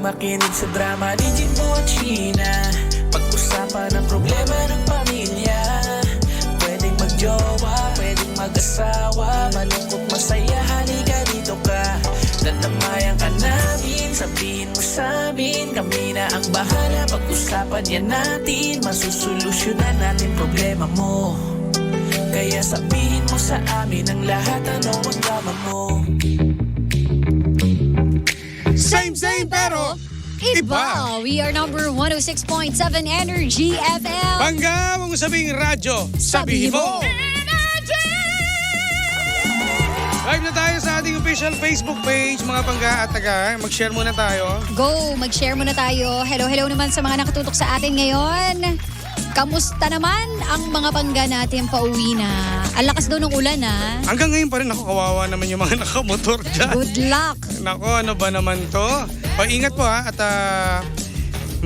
makinig sa drama ni Jimbo at Sheena. Pag-usapan ang problema ng pamilya. Pwedeng magjowa, pwedeng mag-asawa. Malungkot, masaya, halika dito ka. Tatamayan ka namin, sabihin mo sa amin. Kami na ang bahala, pag-usapan yan natin. Masusolusyonan natin problema mo. Kaya sabihin mo sa amin ang lahat, ano ang drama mo. Same pero Iba! We are number 106.7 Energy FM. Bangga, mong sabing radyo, sabihin mo. Live na tayo sa ating official Facebook page, mga Bangga at taga. Mag-share muna tayo. Go! Mag-share muna tayo. Hello naman sa mga nakatutok sa atin ngayon. Kamusta naman ang mga Bangga natin pauwi na? Ang lakas daw ng ulan Hanggang ngayon pa rin ako, kawawa naman yung mga nakamotor dyan. Good luck! Nako, ano ba naman to? Paingat po at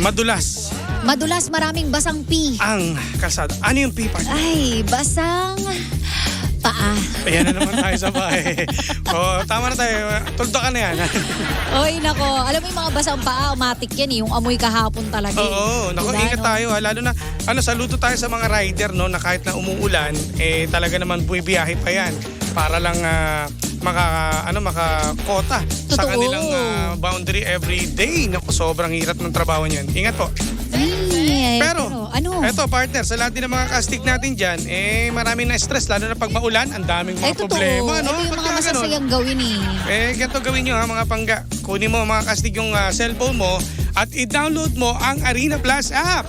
madulas Madulas, maraming basang pi. ang kasada. Ano yung pipa? Ay, basang paa. Ayan na naman tayo sa bahay. Tama na tayo. Tuldo ka na yan. Oy, nako. Alam mo yung mga basang paa, automatic yan eh. Yung amoy kahapon talaga. Oo, nako, Diba, ingat no? tayo. Lalo na, saludo tayo sa mga rider, no, na kahit na umuulan, talaga naman bumibiyahe pa yan para lang makakota sa Totoo. kanilang boundary every day. Naku, sobrang hirap ng trabaho niyan. Ingat po. Ay, Pero, ano? eto partner, sa lahat din ng mga kastig natin dyan, maraming na stress, lalo na pag maulan, ang daming mga Totoo. problema, no? Ito yung Ba't mga kaya ganun? masasayang gawin eh. Ganito gawin nyo ha, mga Pangga. Kunin mo mga kastig yung cellphone mo at i-download mo ang Arena Plus app.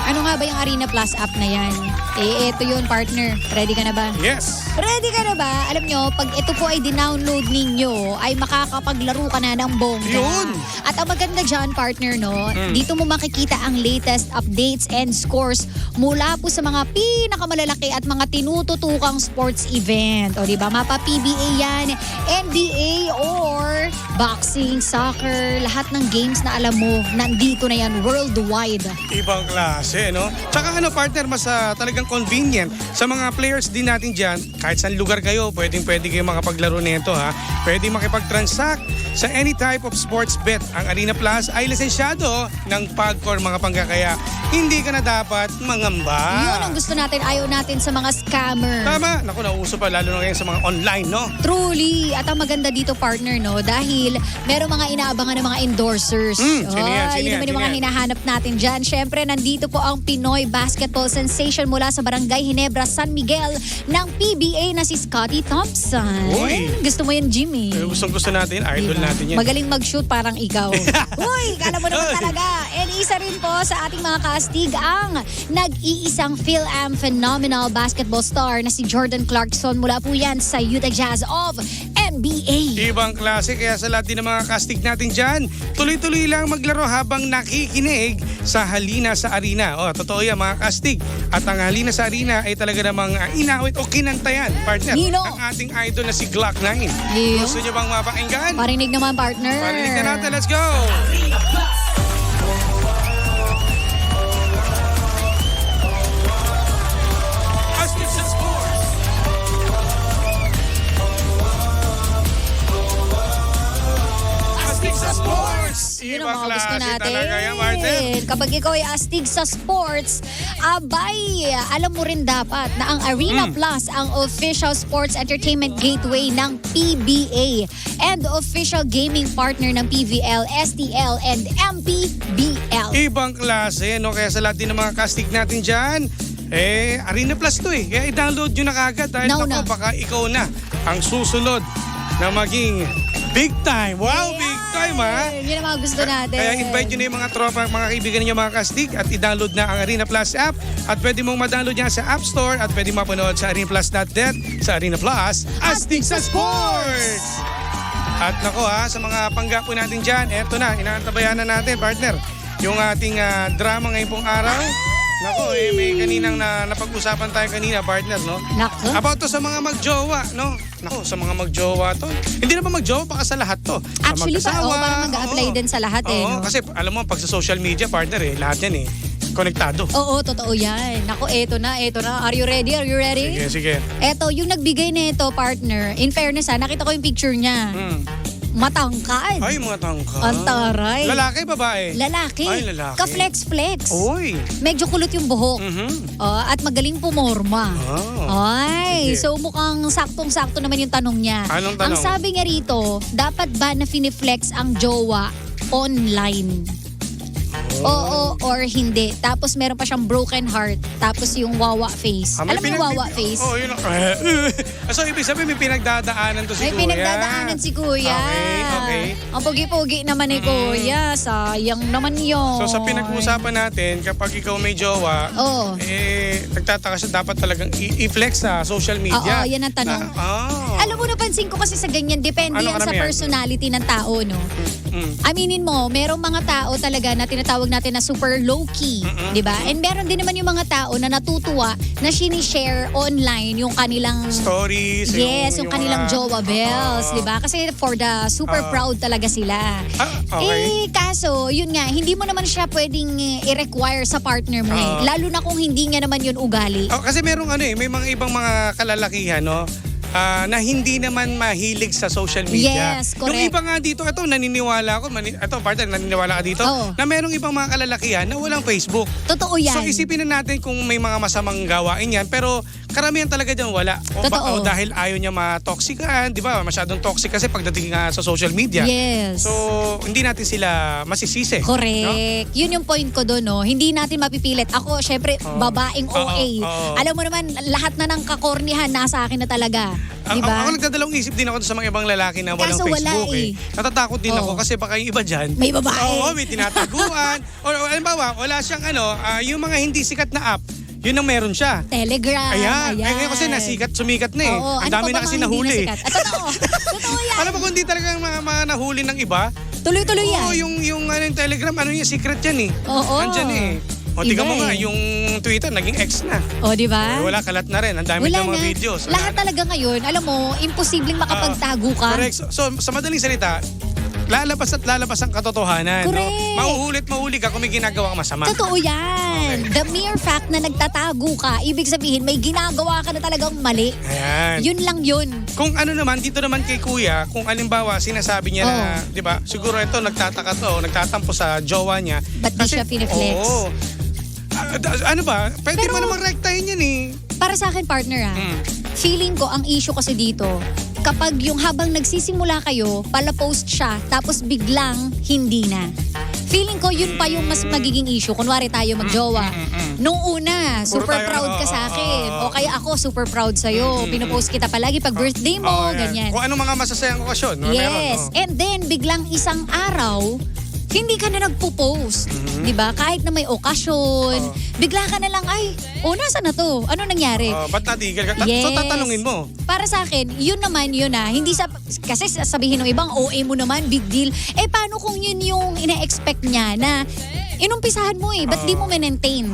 Ano nga ba yung Arena Plus app na yan? Ito yun, partner. Ready ka na ba? Yes. Ready ka na ba? Alam nyo, pag ito po ay dinownload ninyo, ay makakapaglaro ka na ng bongga. Yun. At ang maganda dyan, partner, no? Dito mo makikita ang latest updates and scores mula po sa mga pinakamalalaki at mga tinututukang sports event. O diba, mapa PBA yan, NBA or boxing, soccer, lahat ng games na alam mo, nandito na yan worldwide. Ibang klase, no? Tsaka partner, mas talagang convenient sa mga players din natin dyan. Kahit saan lugar kayo, pwede kayo makapaglaro nito, ha? Pwede makipag-transact sa any type of sports bet. Ang Arena Plus ay lisensyado ng PAGCOR, mga Pangga, kaya hindi ka na dapat mangamba. Yun ang gusto natin, ayaw natin sa mga scammer. Tama. Naku, nauso pa lalo na ngayon sa mga online, no? Truly. At ang maganda dito, partner, no? Dahil meron mga inaabangan ng mga endorsers. Sino yan? Yun naman yung mga hinahanap natin dyan. Siyempre, nandito po ang Pinoy basketball sensation mula sa Barangay Ginebra, San Miguel ng PBA na si Scottie Thompson. Uy. Gusto mo yan, Jimmy? Gusto natin, idol Diba? natin yan. Magaling mag-shoot parang ikaw. Uy, kala mo naman Uy. talaga. And isa rin po sa ating mga kastig ang nag-iisang Phil-Am phenomenal basketball star na si Jordan Clarkson. Mula po yan sa Utah Jazz of NBA. Ibang klase, kaya sa lahat din ng mga kastig natin dyan, tuloy-tuloy lang maglaro habang nakikinig sa Halina sa Arena. Totoo yan mga kastig. At ang Halina sa Arena ay talaga namang inawit o kinantayan, partner, Nino. ng ating idol na si Glock 9. Iyo. Gusto nyo bang mapakinggan? Parinig naman, partner. Parinig na natin, let's go! Astig sa sports! Yun Ibang ang mga gusto klase natin. talaga yan, partner. Kapag ikaw ay astig sa sports, abay, alam mo rin dapat na ang Arena Plus ang official sports entertainment gateway ng PBA and official gaming partner ng PVL, STL, and MPBL. Ibang klase, no? Kaya sa lahat din ng mga casting natin dyan, Arena Plus to Kaya i-download nyo na kagad dahil Now naku, na. baka ikaw na ang susunod na maging big time. Wow, big time ha! Yun ang mga gusto natin. Kaya invite nyo na yung mga tropa, mga kaibigan ninyo, mga kastig, at i-download na ang Arena Plus app. At pwede mong ma-download yan sa App Store at pwede mapanood sa arenaplus.net. Sa Arena Plus, Astig sa Sports! At nako sa mga Pangga po natin dyan, eto na, inaantabayan na natin, partner, yung ating drama ngayong pong araw. Nako, may kaninang napag-usapan tayo kanina, partner, no? Nako. About to sa mga magjowa, no? Nako, sa mga magjowa to. Hindi naman magjowa, baka sa lahat to. Sa Actually, mag-asawa, parang mag-a-apply din sa lahat Oo, no? kasi alam mo, pag sa social media, partner lahat yan konektado. Oo, totoo yan. Nako, eto na. Are you ready? Are you ready? Sige. Eto, yung nagbigay nito, partner, in fairness nakita ko yung picture niya. matangkad. Ay, mga tangka. Ang taray. Lalaki, babae? Lalaki. Ay, lalaki. Ka-flex-flex. Uy. Medyo kulot yung buhok. Mhm. At magaling pumorma. Oh. Ay, Sige. so mukhang saktong-sakto naman yung tanong niya. Anong Ang tanong? sabi niya rito, dapat ba na finiflex ang jowa online? Oo or hindi. Tapos meron pa siyang broken heart. Tapos yung wawa face. Ah, may Alam mo yung wawa face? Oo, yun. So, ibig sabihin, may pinagdadaanan to si May Kuya. pinagdadaanan si Kuya. Okay. Ang pugi-pugi naman ni Kuya. Sayang naman yun. So, sa pinag-uusapan natin, kapag ikaw may jowa, Oo. nagtataka siya, dapat talagang i-flex sa social media. Oo, yan ang tanong. Alam mo, napansin ko kasi sa ganyan, depende Ano yan sa karamihan? personality ng tao, no? Mm. Aminin mo, merong mga tao talaga na tinatawag natin na super low-key, di ba? And meron din naman yung mga tao na natutuwa na sinishare online yung kanilang Stories. yes, yung kanilang mga- jowa bells, di ba? Kasi for the super proud talaga sila. Okay. Kaso, yun nga, hindi mo naman siya pwedeng i-require sa partner mo eh. Lalo na kung hindi nga naman yun ugali. Kasi merong may mga ibang mga kalalakihan, no? Na hindi naman mahilig sa social media. Yes, correct. Yung iba nga dito, ito naniniwala ako, partner, naniniwala ka dito, Oo. na merong ibang mga kalalakihan na walang Facebook. Totoo yan. So isipin na natin kung may mga masamang gawain yan, pero karamihan talaga dyan wala. Totoo. O dahil ayaw niya matoxican, di ba? Masyadong toxic kasi pagdating nga sa social media. Yes. So hindi natin sila masisisi. Correct. No? Yun yung point ko doon, no? Hindi natin mapipilit. Ako, syempre, babaeng OA. Oo. Alam mo naman, lahat na ng kakornihan nasa akin na talaga. Di ba? Ako nagdadalawang isip din ako sa mga ibang lalaki na walang Kaso wala Facebook Oo. Natatakot din ako kasi baka yung iba dyan. May babae. Oo, may tinataguan. o halimbawa, wala siyang yung mga hindi sikat na app, yun ang meron siya. Telegram. Ayan. Ngayon kasi sumikat na eh. Oo. Ang Ano dami pa ba na kasi mga hindi nahuli. nasikat? Totoo. Totoo yan. Alam mo kung hindi talaga mga nahuli ng iba? Tuloy-tuloy yan. Oo, yung Telegram, yung secret yan eh. Oo. Nandyan eh. O, tingnan mo Iba nga, eh. yung Twitter, naging X na. O, di ba? Wala, kalat na rin. Ang dami Wala ng mga na. videos. Wala Lahat na. talaga ngayon, alam mo, imposibleng makapagtago ka. Correct. So, sa madaling salita, lalabas ang katotohanan. Correct. No? Mahuli ka kung may ginagawa kang masama. Totoo yan. The mere fact na nagtatago ka, ibig sabihin may ginagawa ka na talagang mali. Ayan. Yun lang yun. Kung ano naman, dito naman kay Kuya, kung alimbawa sinasabi niya na, di ba, siguro ito nagtatampo sa jowa niya. Ba't di siya piniflex? Oo. Ano ba? Pwede Pero- mo namang rektahin yan eh. Para sa akin, partner feeling ko ang issue kasi dito, kapag yung habang nagsisimula kayo, pala-post siya, tapos biglang hindi na. Feeling ko yun pa yung mas magiging issue. Kunwari tayo magjowa. Nung una, Puro super tayo, proud ka sa akin. O kaya ako, super proud sa'yo. Pinopost kita palagi pag birthday mo, Oo, yan. ganyan. Kung ano mga masasayang okasyon. Yes. Meron, And then, biglang isang araw, hindi ka na nagpo-post. Di ba? Kahit na may okasyon, bigla ka na lang, ay, nasa na to? Ano nangyari? Ba't natigil ka? Yes. So tatanungin mo. Para sa akin, yun naman yun hindi kasi sabihin ng ibang, OA mo naman, big deal. Paano kung yun yung ina-expect niya na inumpisahan mo ba't di mo maintain?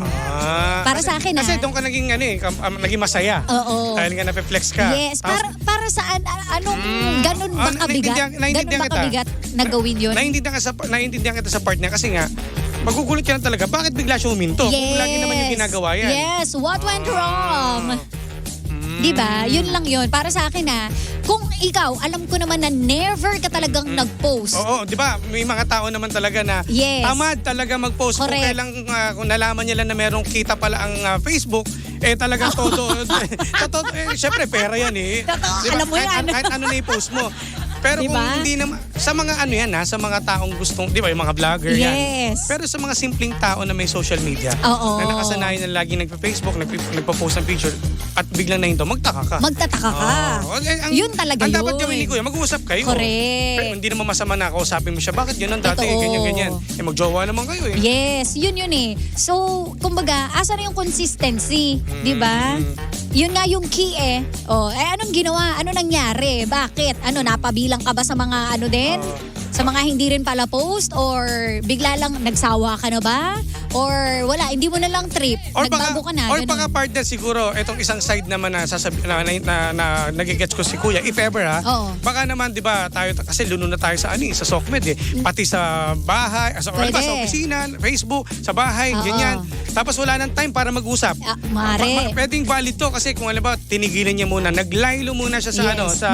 Para sa akin, Kasi doon ka naging, naging masaya. Oo. Dahil nga napeflex ka. Yes, Tapos, para saan, ganun ba kabigat? naiintindihan Ganun ba kita. kabigat na gawin yun? naiintindihan kita sa part niya kasi nga, magugulat ka lang talaga. Bakit bigla siya huminto? Kung lagi naman yung ginagawa yan. Yes, what went wrong? Diba? Yun lang yun. Para sa akin kung ikaw, alam ko naman na never ka talagang nag-post. Oo, di ba? May mga tao naman talaga na Yes. tamad talaga mag-post. Kung Correct. kailang, kung nalaman nila na merong kita pala ang Facebook, talagang todo. Siyempre, pera yan eh. Totoo, Di ba? alam mo yan. Kahit ano na i-post mo. Pero Di kung ba? hindi naman, sa mga sa mga taong gustong, di ba, yung mga vlogger yan. Yes. Pero sa mga simpleng tao na may social media, Oo. na nakasanayan na laging nagpa-Facebook, nagpa-post ng picture, at biglang nahinto, magtaka ka. Magtataka ka. Oo. Yun talaga ang yun. dapat gawin ni Kuya, mag-uusap kayo. Correct. Pero hindi naman masama na kausapin mo siya. Bakit yun ang dati? Totoo. Ganyan. Magjowa naman kayo eh. Yes, yun So, kumbaga, asa na yung consistency, di ba? Yun nga yung key anong ginawa? Ano nangyari? Bakit? Napabilang ka ba sa mga din? Sa mga hindi rin pala post or bigla lang nagsawa ka na ba? Or wala, hindi mo na lang trip. Nagbago ka na. Or ganun. baka partner siguro, itong isang side naman na nagigets ko si Kuya, if ever ha, Oo. baka naman, di ba, tayo, kasi luno na tayo sa sa SOCMED eh. Pati sa bahay, sa Pwede. opisina, Facebook, sa bahay, Oo. ganyan. Tapos wala nang time para mag-usap. Mare. Pwedeng valid to kasi kung alam ba, tinigilan niya muna, naglaylo muna siya sa Yes. sa...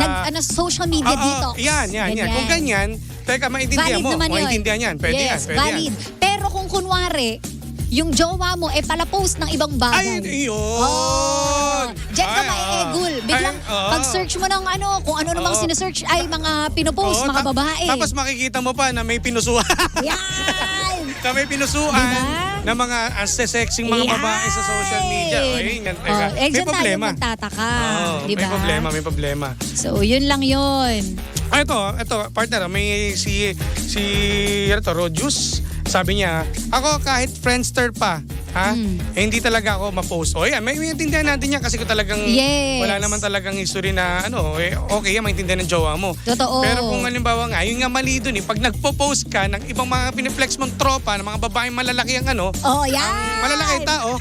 Social media Oo, detox. yan. Kung ganyan, teka, maintindihan Valid mo. naman yun. Maintindihan yan. Pwede yan. Yes, Pwede valid. yan. Pero kung kunwari, yung jowa mo pala post ng ibang bagay. Ay, yun. Oh, diyan ka Ay, ma-egul. oo. Biglang Ay, oo. pag-search mo ng kung ano namang Oo. sinesearch ay mga pinopost, Oo, mga babae. Tapos makikita mo pa na may pinusuan. Yan! na may pinusuan Diba? na mga sexing mga babae sa social media. Ay, yan, teka. May dyan problema. tayo magtataka. Oo, diba? may problema. So, yun lang yun. Ito, partner, may si Rodius. Sabi niya, ako kahit Friendster pa, hindi talaga ako ma-post. O yan, may intindihan natin yan kasi ko talagang Yes. wala naman talagang history na okay yan, maintindihan ng jowa mo. Totoo. Pero kung halimbawa nga, yun nga mali dun pag nagpo-post ka ng ibang mga piniflex mong tropa, ng mga babaeng malalaki ang Oh, yan! malalaking tao,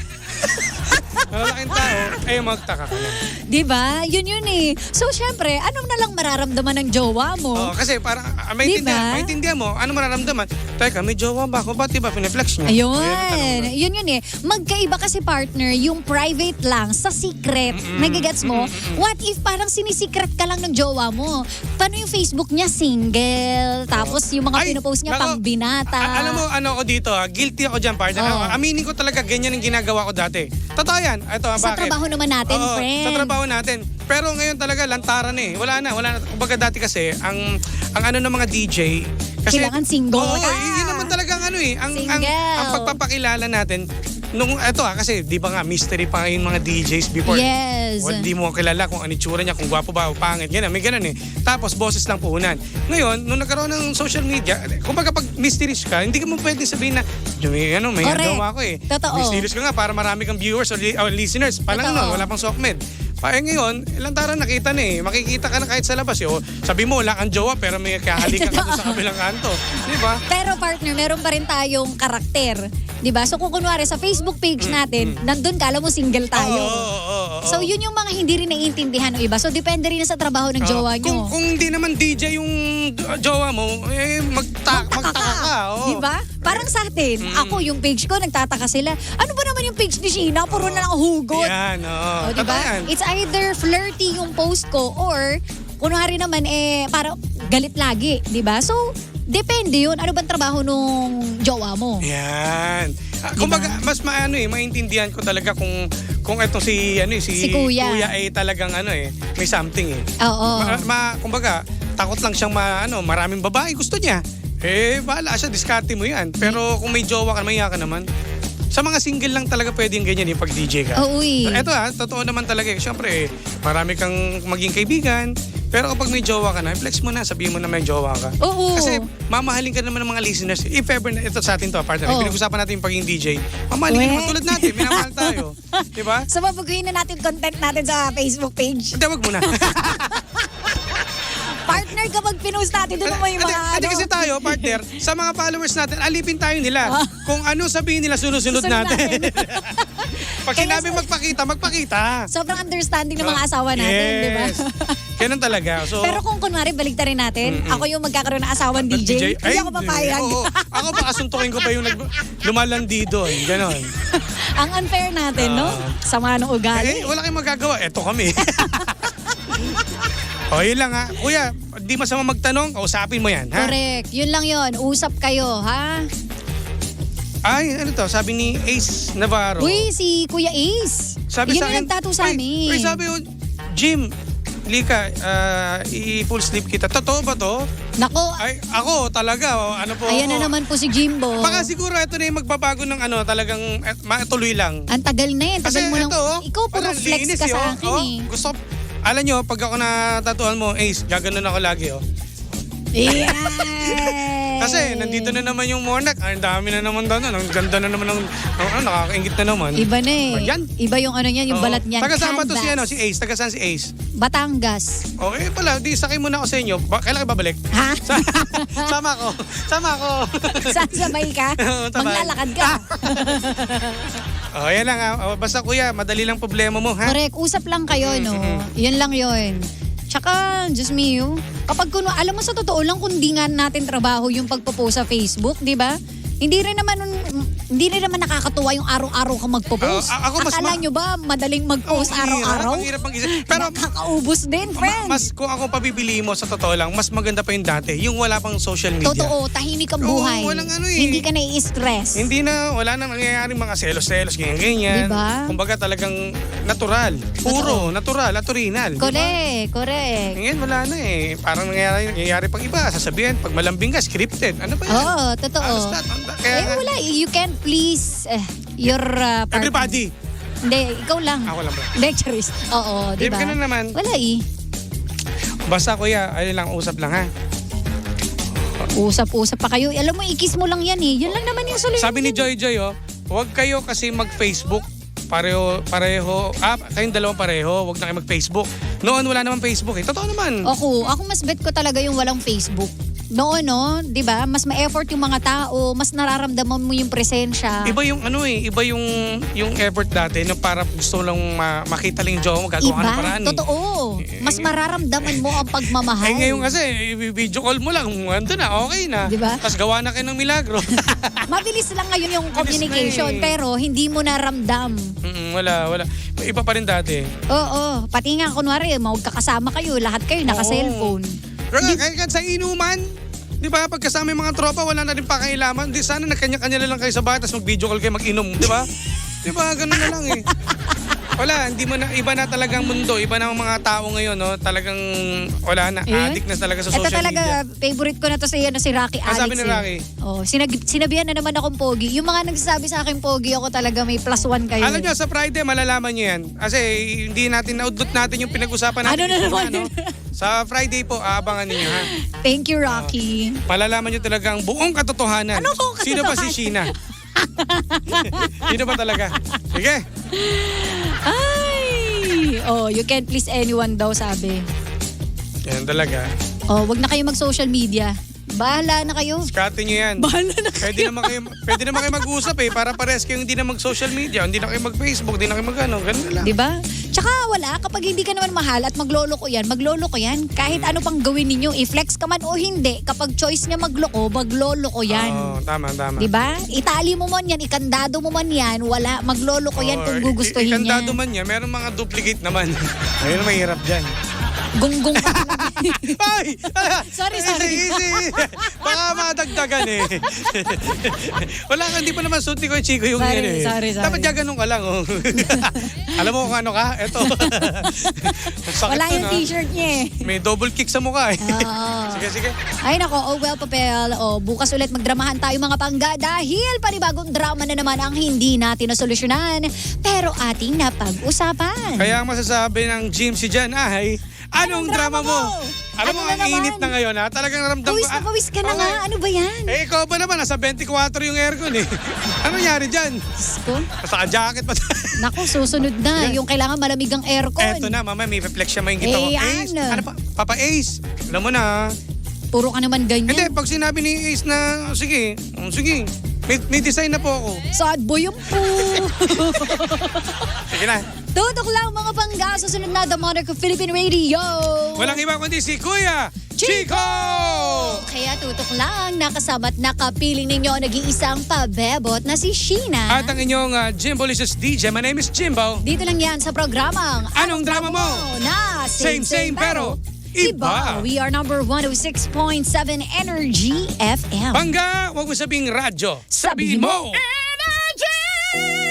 malalaking tao, magtaka ka na. Diba? Yun eh. So, syempre, anong na lang mararamdaman ng jowa mo? Oo, kasi parang Diba? maintindihan mo, ano mararamdaman? Teka, may jowa ba ako? Ba't diba piniflex niya? Ayun. Yun eh. Magkaiba kasi partner, yung private lang sa secret. Nagigets mo? What if parang sinisikret ka lang ng jowa mo? Paano yung Facebook niya single? Tapos yung mga pinopost niya nako, pang binata. Alam mo, ako dito, guilty ako dyan, partner. Oo. Aminin ko talaga, ganyan ang ginagawa ko dati. Totoo yan. Ito, Sa bakit? trabaho naman natin, Oo, friend. sa trabaho natin. Pero ngayon talaga, lantaran eh. Wala na. Kumbaga dati kasi, ang ano ng mga DJ, kasi, Kailangan single oo, ka. yun naman talaga ang Single. ang pagpapakilala natin, kasi di ba nga, mystery pa yung mga DJs before. Yes. Di mo kilala kung ano itsura niya, kung gwapo ba o pangit. Ganun, may ganun eh. Tapos, boses lang puhunan. Ngayon, nung nagkaroon ng social media, kumbaga pag mysterious ka, hindi ka mo pwede sabihin na, may Correct. gawa ko eh. Totoo. Mysterious ka nga para marami kang viewers or listeners. Palang Totoo. nun, wala pang SOCMED. Ngayon, lantaran nakita na eh. Makikita ka na kahit sa labas. Sabi mo, wala kang jowa pero may kahalikan ka doon sa kabilang kanto. Di ba? Pero partner, meron pa rin tayong karakter. 'Di ba? So kung kunwari sa Facebook page natin, nandun kala mo single tayo. Oo. So yun yung mga hindi rin naiintindihan ng iba. So depende rin sa trabaho ng jowa nyo. Kung hindi naman DJ yung jowa mo, magtaka ka. Oo. 'Di ba? Parang sa atin, ako yung page ko nagtataka sila. Ano ba naman yung page ni Sheena? Puro na lang hugot. Yan, oo. O, 'di ba? Totoo yan. It's either flirty yung post ko or kunwari naman para galit lagi, 'di ba? So depende yun. Ano bang trabaho nung jowa mo? Yan. Kumbaga, mas maintindihan ko talaga kung ito si Kuya. Kuya ay talagang may something eh. Oo. Kumbaga, takot lang siyang maraming babae gusto niya. Bahala siya, diskarte mo yan. Pero kung may jowa ka, maya ka naman. Sa mga single lang talaga pwede yung ganyan yung pag-DJ ka. Oo, Ito totoo naman talaga eh. Siyempre, marami kang maging kaibigan. Pero kapag may jowa ka na, flex mo na, sabihin mo na may jowa ka. Oo. Kasi mamahalin ka naman ng mga listeners. If ever, ito sa atin to, partner. Oo. Pinag-usapan natin yung pagiging DJ. Mamahalin ka naman tulad natin. Minamahal tayo. Diba? So mabaguhin na natin content natin sa Facebook page. Hindi, wag muna. Partner, kapag pinost natin, doon mo yung mga Hindi kasi tayo, partner, sa mga followers natin, alipin tayo nila. Kung ano sabihin nila, sunod-sunod Sunod natin. Pag Kaya sinabi magpakita. sobrang understanding ng mga asawa natin, di ba? Ganun talaga. So, Pero kung kunwari, baligta rin natin, ako yung magkakaroon ng asawang DJ, hindi ako papayag. Oo. Ako pa kasuntukin ko pa yung lumalandi doon. Ganon. Ang unfair natin, no? Sama ng ugali. Wala kayong magagawa. Eto kami. Yun lang ha. Kuya, di masama magtanong, kausapin mo yan, ha? Correct. Yun lang yun. Usap kayo, ha? Ay, ano to? Sabi ni Ace Navarro. Uy, si Kuya Ace. Sabi Yun sa yung akin, nagtato sa amin. Uy, sabi ko, Jim, Lika, i-full sleep kita. Totoo ba to? Nako, Ay, ako talaga. Ano po ayan ako? na naman po si Jimbo. Baka siguro ito na yung magbabago ng talagang matuloy lang. Ang tagal na yan. Kasi Tagal mo lang. ito, Ikaw puro walang flex linis, ka sa akin eh. Gusto, alam nyo, pag ako natatuan mo, Ace, gaganon ako lagi, Yes! Kasi nandito na naman yung Monarch. Ang dami na naman doon. Ang ganda na naman ng nakakaingit na naman. Iba na eh. Ayan. Iba yung ano niyan, yung Oo. balat niyan. Taga saan ba to si, Canvas. si Ace? Taga saan si Ace? Batangas. Okay pala, di sakay muna ako sa inyo. Kailan ka babalik? Ha? Sama ko. Sama ko. Sasabay ka? Oo, sabay. Maglalakad ka? Yan lang ha. Basta kuya, madali lang problema mo ha. Correct. Usap lang kayo, no? Yan lang yun. Tsaka, Diyos mio, kapag alam mo sa totoo lang, kung di nga natin trabaho yung pagpo-post sa Facebook, di ba? Hindi rin naman nakakatuwa yung araw-araw ka magpo-post. Ako mas Akala nyo ba madaling mag-post ang hirap, araw-araw? ang hirap mag-isip. Pero Nakakaubos din, friend. mas kung ako pabibili mo sa totoo lang, mas maganda pa yung dati. Yung wala pang social media. Totoo, tahimik ang Oo, buhay. walang ano eh. Hindi ka nai-stress. Hindi na, wala nang nangyayaring mga selos-selos, ganyan-ganyan. Diba? Kumbaga talagang natural. Puro, natural, naturinal. Correct. Ngayon wala na eh. Parang nangyayari pang iba. Sasabihin, pag malambing ka, scripted. Ano ba yan? Oo, totoo. Halos lahat. Kaya, Wala. You can't please your partner. everybody. Hindi, ikaw lang. Ako lang ba? Lecturers. Oo, di ba? Ka na naman. Wala eh. Basta kuya, ayun lang, usap lang ha. Usap-usap pa kayo. Alam mo, ikis mo lang yan eh. Yan lang naman yung solution. Sabi ni Joy Joy, huwag kayo kasi mag-Facebook. Pareho. Kayong dalawang pareho. Huwag na kayo mag-Facebook. Noon wala namang Facebook eh. Totoo naman. Ako mas bet ko talaga yung walang Facebook. Noon, no? Di ba? Mas ma-effort yung mga tao. Mas nararamdaman mo yung presensya. Iba yung iba yung effort dati na para gusto lang makita lang yung jowa mo, gagawa ka ng paraan. Totoo. Mas mararamdaman mo ang pagmamahal. Ngayon kasi, video call mo lang, ando na, okay na. Diba? Tapos gawa na kayo ng milagro. Mabilis lang ngayon yung Bilis communication, na eh. pero hindi mo naramdam. Wala. Iba pa rin dati. Oo. Pati nga, kunwari, magkakasama kayo, lahat kayo naka-cellphone. Pero kahit sa inuman, di ba, pagkasama yung mga tropa, wala na rin pakailaman. Di sana nagkanya-kanya na lang kayo sa bahay, tapos mag-video call kayo mag-inom, di ba? Di ba, ganun na lang eh. Wala, hindi mo na, iba na talagang mundo, iba na ang mga tao ngayon, no? Talagang, wala na, addict na talaga sa social Ito talaga, media. favorite ko na to si Rocky Alex. Sabi ni Rocky? Sinabihan na naman akong pogi. Yung mga nagsasabi sa akin pogi, ako talaga may +1 kayo. Alam nyo, sa Friday, malalaman nyo yan. Kasi hindi natin, naudot natin yung pinag-usapan natin. Ano na naman no? Sa Friday po, aabangan ninyo ha. Thank you, Rocky. Malalaman nyo talagang buong katotohanan. Ano buong Sino ba si Sheena? Sino ba talaga? Sige. Ay! You can't please anyone daw, sabi. Yan talaga. Wag na kayo mag-social media. Bahala na kayo. Skate nyo yan. Bahala na Pwede naman kayo mag-usap eh. Para pares kayong hindi na mag-social media. Hindi na kayo mag-Facebook. Hindi na kayo mag-ano. Ganun lang. Diba? Tsaka wala, kapag hindi ka naman mahal at magloloko yan. Kahit ano pang gawin ninyo, i-flex ka man o hindi, kapag choice niya magloloko yan. Oo, tama. Diba? Itali mo man yan, ikandado mo man yan, wala, magloloko yan kung gugustuhin niya. Ikandado man niya, meron mga duplicate naman. Ayun ang mahirap dyan. Gunggong ka. Ay! Sorry. Easy. Baka madagdagan eh. Wala ka, hindi pa naman suti ko yung Chico yung Sorry, yan eh. sorry. Dapat gaganon ka lang. Oh. Alam mo kung ano ka? Eto. Sakit Wala nun, yung t-shirt niya eh. May double kick sa mukha eh. Oo. Sige. Ay nako, well Papel, bukas ulit magdramahan tayo mga pangga dahil panibagong drama na naman ang hindi natin nasolusyonan pero ating napag-usapan. Kaya ang masasabi ng Jim si Jan ay, anong drama mo? Alam mo, Ano na ang init naman? na ngayon ha. Talagang ramdam Pawis na pawis ka na Okay. nga. Ano ba yan? Eh, ikaw ba naman? Nasa 24 yung aircon eh. Ano nangyari dyan? Ko? Nasa jacket pa. Naku, susunod na. Yung kailangan malamig ang aircon. Eto na, mamaya may reflex siya maingit ako. Eh, Ace, ano? ano pa? Papa Ace, alam mo na. Puro ka naman Hindi, ganyan. pag sinabi ni Ace na, sige, may design na po ako. Sad boy yung po. Sige na. Tutok lang mga pangga. Susunod na The Monarch of Philippine Radio. Walang iba kundi si Kuya Chico! Kaya tutok lang, nakasama't nakapiling ninyo ang nag-iisang pabebot na si Sheena. At ang inyong Jimbolicious DJ, my name is Jimbo. Dito lang yan sa programang Anong Drama Mo? Na Same pero iba. We are number 106.7 Energy FM. Bangga, huwag mo sabing radyo. Sabihin mo! Energy!